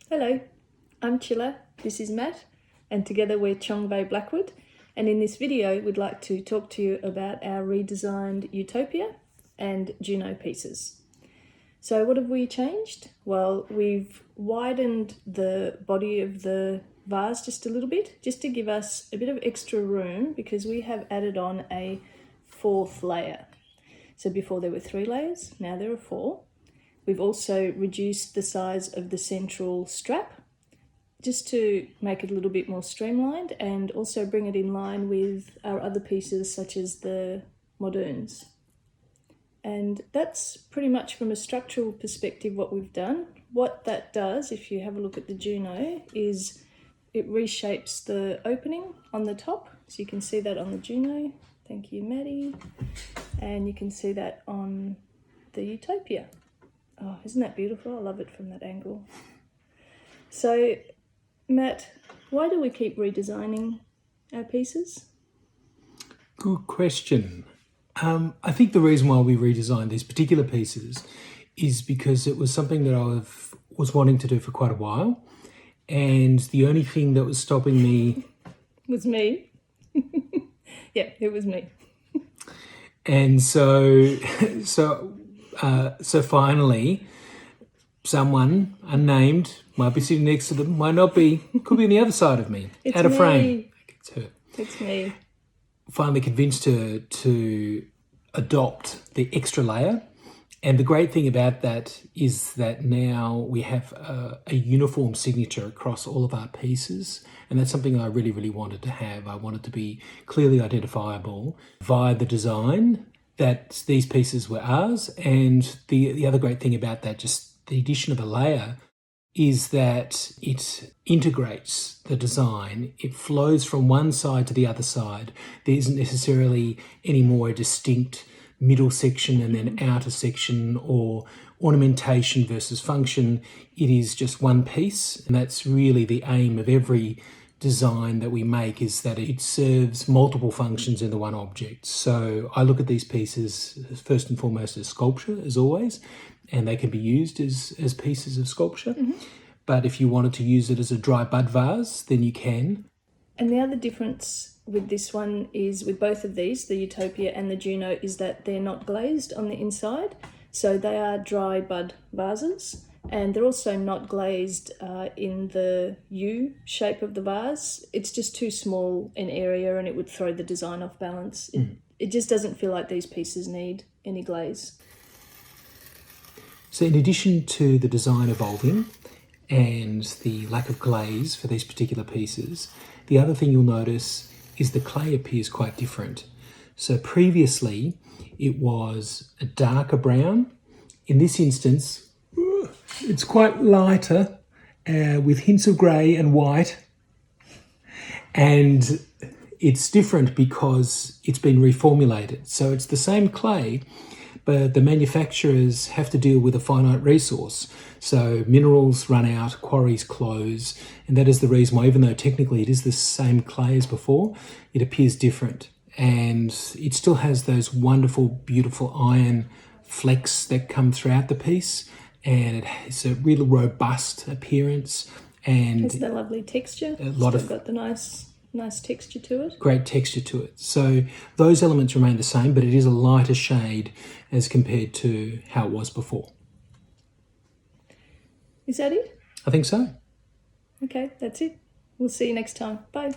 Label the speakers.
Speaker 1: Hello, I'm Csilla, this is Matt, and together we're Csongvay Blackwood, and in this video we'd like to talk to you about our redesigned Utopia and Juno pieces. So what have we changed? Well, we've widened the body of the vase just a little bit, just to give us a bit of extra room, because we have added on a fourth layer. So before there were 3 layers, now there are 4. We've also reduced the size of the central strap just to make it a little bit more streamlined and also bring it in line with our other pieces such as the moderns. And that's pretty much from a structural perspective what we've done. What that does, if you have a look at the Juno, is it reshapes the opening on the top. So you can see that on the Juno. Thank you, Maddie. And you can see that on the Utopia. Oh, isn't that beautiful? I love it from that angle. So, Matt, why do we keep redesigning our pieces?
Speaker 2: Good question. I think the reason why we redesigned these particular pieces is because it was something that I was wanting to do for quite a while, and the only thing that was stopping me
Speaker 1: was me. Yeah, it was me.
Speaker 2: And so finally, someone unnamed might be sitting next to them, might not be, could be on the other side of me,
Speaker 1: it's
Speaker 2: out of
Speaker 1: me.
Speaker 2: frame. It's her.
Speaker 1: It's me.
Speaker 2: Finally convinced her to adopt the extra layer. And the great thing about that is that now we have a uniform signature across all of our pieces. And that's something I really, really wanted to have. I wanted to be clearly identifiable via the design that these pieces were ours. And the other great thing about that, just the addition of a layer, is that it integrates the design. It flows from one side to the other side. There isn't necessarily any more a distinct middle section and then outer section, or ornamentation versus function. It is just one piece, and that's really the aim of every design that we make, is that it serves multiple functions in the one object. So I look at these pieces first and foremost as sculpture, as always, and they can be used as pieces of sculpture. Mm-hmm. But if you wanted to use it as a dry bud vase, then you can.
Speaker 1: And the other difference with this one is, with both of these, the Utopia and the Juno, is that they're not glazed on the inside. So they are dry bud vases, and they're also not glazed in the U shape of the vase. It's just too small an area and it would throw the design off balance. It just doesn't feel like these pieces need any glaze.
Speaker 2: So in addition to the design evolving and the lack of glaze for these particular pieces, the other thing you'll notice is the clay appears quite different. So previously it was a darker brown. In this instance, it's quite lighter with hints of grey and white. And it's different because it's been reformulated. So it's the same clay, but the manufacturers have to deal with a finite resource. So minerals run out, quarries close, and that is the reason why, even though technically it is the same clay as before, it appears different. And it still has those wonderful, beautiful iron flecks that come throughout the piece, and it has a really robust appearance. And
Speaker 1: it's the lovely texture. Got the nice texture to it.
Speaker 2: Great texture to it. So those elements remain the same, but it is a lighter shade as compared to how it was before.
Speaker 1: Is that it?
Speaker 2: I think so.
Speaker 1: Okay, that's it. We'll see you next time. Bye.